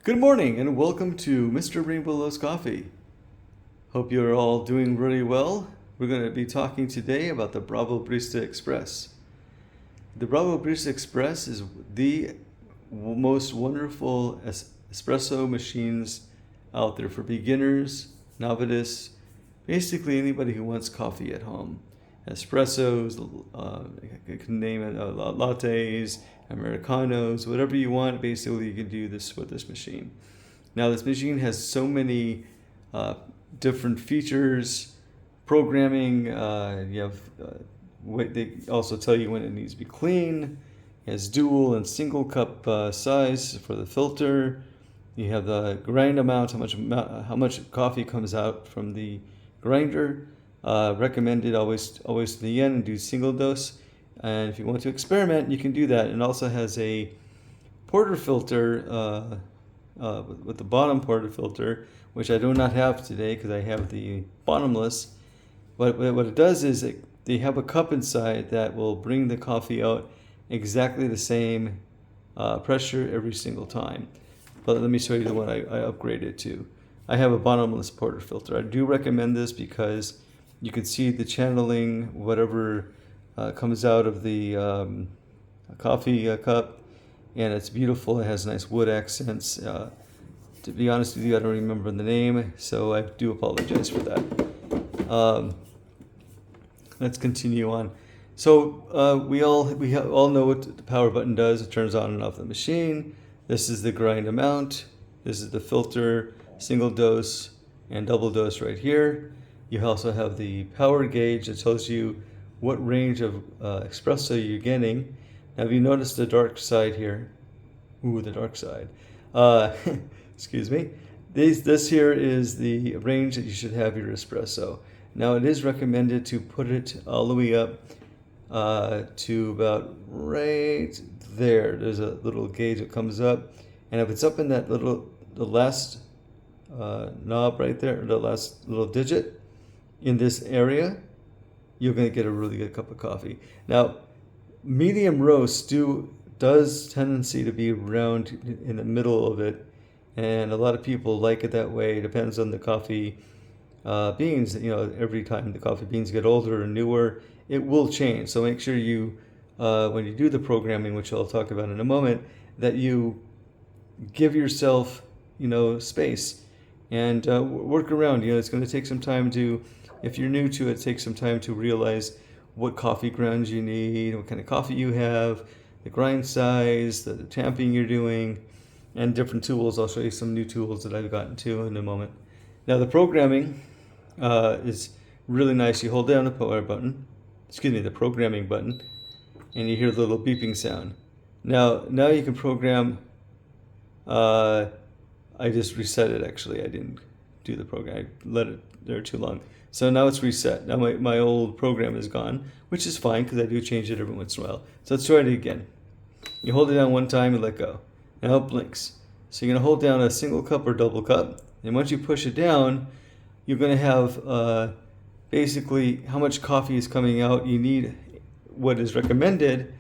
Good morning and welcome to Mr. Rainbow Loves Coffee. Hope you're all doing really well. We're going to be talking today about the Breville Barista Express. The Breville Barista Express is the most wonderful espresso machines out there for beginners, novices, basically anybody who wants coffee at home. Espressos, I can name it, lattes, Americanos, whatever you want. Basically, you can do this with this machine. Now, this machine has so many different features, programming. You have they also tell you when it needs to be clean. It has dual and single cup size for the filter. You have the grind amount, how much coffee comes out from the grinder. Recommended always to the end and do single dose. And if you want to experiment, you can do that. And also has a porter filter with the bottom porter filter, which I do not have today because I have the Bottomless. But what it does is they have a cup inside that will bring the coffee out exactly the same pressure every single time. But let me show you the one I upgraded to. I have a Bottomless porter filter. I do recommend this because you can see the channeling, whatever comes out of the coffee cup, and it's beautiful. It has nice wood accents. To be honest with you, I don't remember the name, so I do apologize for that. Let's continue on. So we all know what the power button does. It turns on and off the machine. This is the grind amount. This is the filter, single dose and double dose right here. You also have the power gauge that tells you what range of espresso you're getting. Now, have you noticed the dark side here? Ooh, the dark side. Excuse me. This here is the range that you should have your espresso. Now, it is recommended to put it all the way up to about right there. There's a little gauge that comes up, and if it's up in that the last knob right there, the last little digit in this area, you're going to get a really good cup of coffee. Now, medium roast does tendency to be around in the middle of it, and a lot of people like it that way. It depends on the coffee beans. You know, every time the coffee beans get older and newer, it will change. So make sure you, when you do the programming, which I'll talk about in a moment, that you give yourself, space and work around. It's going to take some time to. If you're new to it, take some time to realize what coffee grounds you need, what kind of coffee you have, the grind size, the tamping you're doing, and different tools. I'll show you some new tools that I've gotten to in a moment. Now, the programming is really nice. You hold down the the programming button, and you hear the little beeping sound. Now you can program. I just reset it, actually. I didn't do the program. I let it there too long. So now it's reset. Now my old program is gone, which is fine because I do change it every once in a while. So let's try it again. You hold it down one time and let go. Now it blinks. So you're going to hold down a single cup or double cup. And once you push it down, you're going to have basically how much coffee is coming out. You need what is recommended,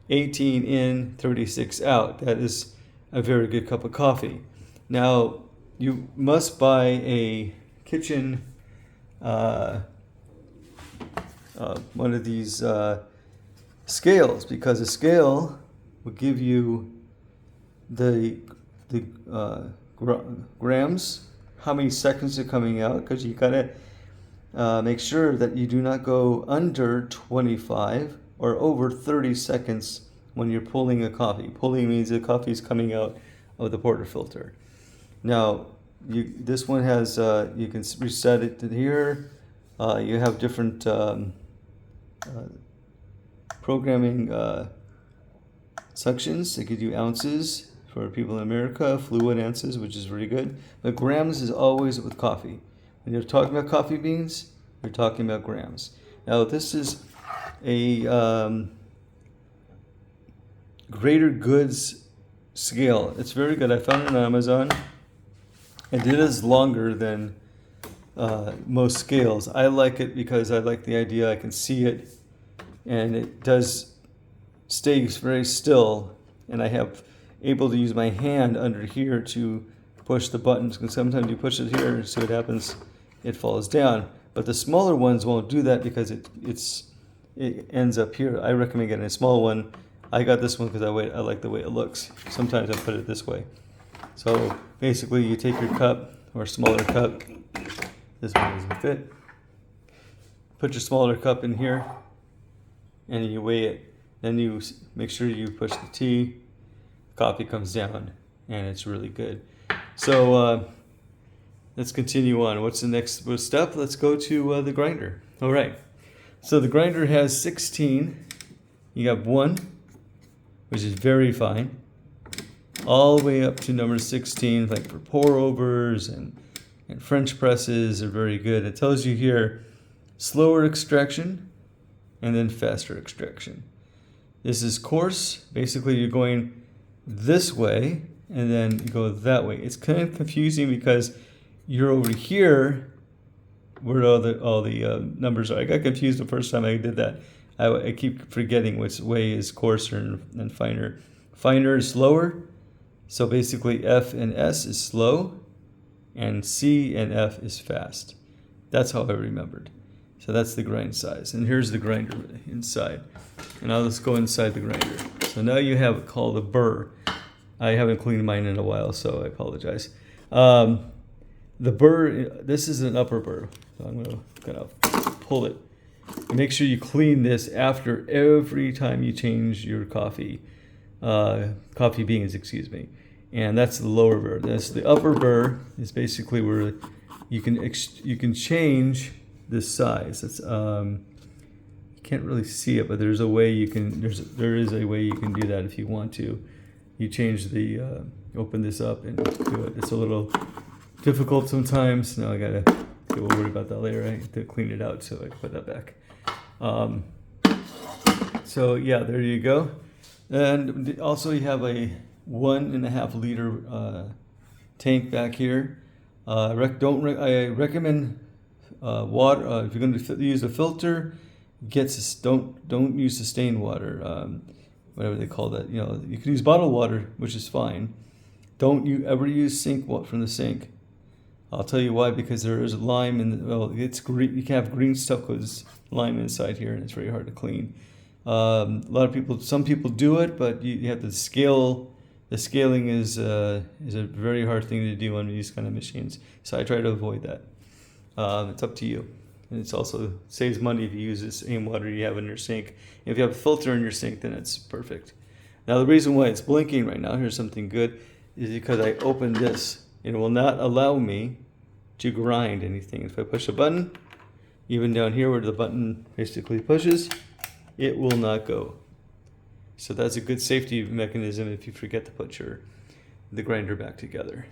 18 in, 36 out. That is a very good cup of coffee. Now, you must buy a kitchen one of these scales, because a scale will give you the grams, how many seconds are coming out, because you gotta make sure that you do not go under 25 or over 30 seconds when you're pulling a coffee. Pulling means the coffee is coming out of the porter filter. Now, this one has, you can reset it to here. You have different programming sections. They could do ounces for people in America, fluid ounces, which is really good. But grams is always with coffee. When you're talking about coffee beans, you're talking about grams. Now, this is a greater goods scale. It's very good. I found it on Amazon. And it is longer than most scales. I like it because I like the idea. I can see it, and it does stay very still. And I have able to use my hand under here to push the buttons. Because sometimes you push it here, see what happens, it falls down. But the smaller ones won't do that because it ends up here. I recommend getting a small one. I got this one because I like the way it looks. Sometimes I put it this way. So basically you take your cup or smaller cup. This one doesn't fit. Put your smaller cup in here and you weigh it. Then you make sure you push the T. Coffee comes down and it's really good. So let's continue on. What's the next step? Let's go to the grinder. All right. So the grinder has 16. You got 1, which is very fine, all the way up to number 16, like for pour overs and French presses are very good. It tells you here slower extraction and then faster extraction. This is coarse. Basically, you're going this way and then you go that way. It's kind of confusing because you're over here where all the numbers are. I got confused the first time I did that. I keep forgetting which way is coarser and finer. Finer is slower. So basically F and S is slow and C and F is fast. That's how I remembered. So that's the grind size. And here's the grinder inside. And now let's go inside the grinder. So now you have it called a burr. I haven't cleaned mine in a while, so I apologize. The burr, this is an upper burr. So I'm gonna pull it. And make sure you clean this after every time you change your coffee beans, excuse me. And that's the lower burr. That's the upper burr is basically where you can change the size. It's you can't really see it, but there's a way you can. There is a way you can do that if you want to. You change the open this up and do it. It's a little difficult sometimes. Now I gotta we'll worry about that later. I have to clean it out so I can put that back. So yeah, there you go. And also you have a 1.5 liter tank back here. I recommend water. If you're going to use a filter, don't use sustained water. Whatever they call that. You know, you can use bottled water, which is fine. Don't you ever use sink water from the sink. I'll tell you why, because there is lime in well, it's green. You can have green stuff because lime inside here, and it's very hard to clean. Some people do it, but you have to scale. The scaling is a very hard thing to do on these kind of machines. So I try to avoid that. It's up to you. And it's also saves money if you use the same water you have in your sink. If you have a filter in your sink, then it's perfect. Now the reason why it's blinking right now, here's something good, is because I opened this. It will not allow me to grind anything. If I push a button, even down here where the button basically pushes, it will not go. So that's a good safety mechanism if you forget to put the grinder back together.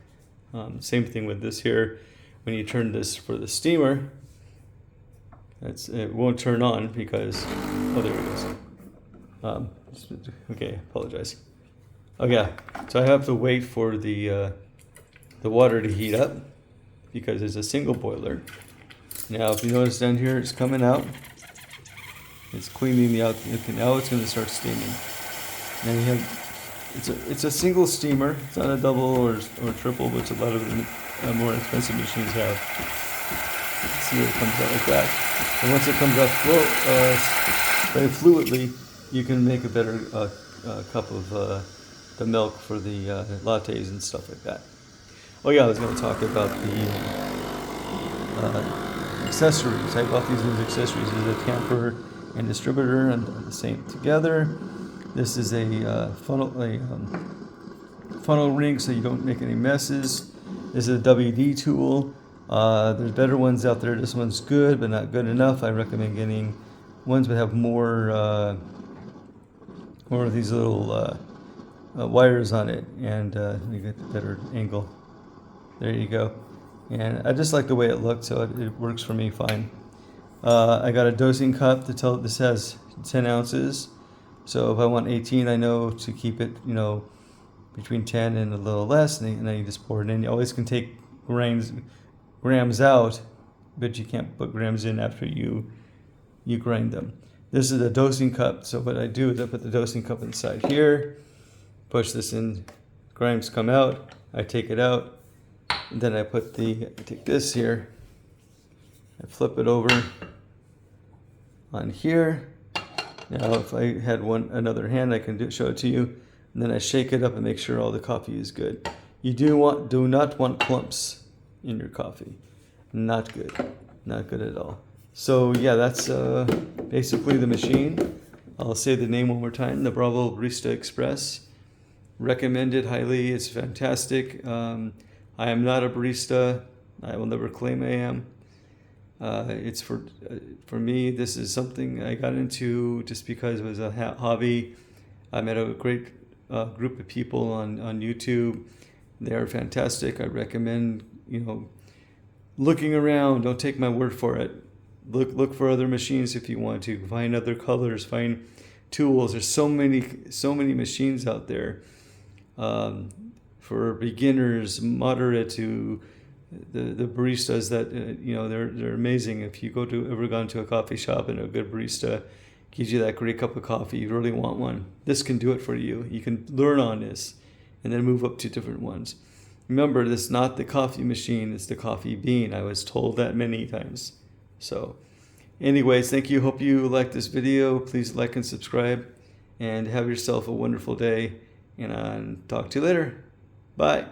Same thing with this here. When you turn this for the steamer, it won't turn on because, oh, there it goes. Okay, apologize. Oh yeah, so I have to wait for the water to heat up because it's a single boiler. Now, if you notice down here, it's coming out. It's cleaning the out. Now it's going to start steaming. And you have it's a single steamer. It's not a double or triple, which a lot of the more expensive machines have. Let's see, it comes out like that. And once it comes out very fluidly, you can make a better cup of the milk for the lattes and stuff like that. Oh yeah, I was going to talk about the accessories. I bought these as accessories. This is a tamper and distributor, and the same together. This is a funnel ring, so you don't make any messes. This is a WD tool. There's better ones out there. This one's good, but not good enough. I recommend getting ones that have more of these little wires on it, and you get the better angle. There you go. And I just like the way it looked, so it works for me fine. I got a dosing cup to tell this has 10 ounces. So if I want 18, I know to keep it, between 10 and a little less, and then you just pour it in. You always can take grams out, but you can't put grams in after you grind them. This is a dosing cup, so what I do is I put the dosing cup inside here, push this in grimes come out, I take it out, and then I take this here, I flip it over on here. Now if I had another hand, I can show it to you, and then I shake it up and make sure all the coffee is good. You do not want clumps in your coffee. Not good. Not good at all. So yeah, that's basically the machine. I'll say the name one more time, the Breville Barista Express. Recommend it highly. It's fantastic. I am not a barista. I will never claim I am. It's for me, this is something I got into just because it was a hobby. I met a great group of people on YouTube. They are fantastic. I recommend, looking around. Don't take my word for it. Look for other machines if you want to. Find other colors. Find tools. There's so many machines out there for beginners, moderate to the baristas that they're amazing. If you ever gone to a coffee shop and a good barista gives you that great cup of coffee, you really want one. This can do it for you. You can learn on this and then move up to different ones. Remember, this is not the coffee machine, it's the coffee bean. I was told that many times. So anyways, thank you. Hope you liked this video. Please like and subscribe, and have yourself a wonderful day, and I'll talk to you later. Bye.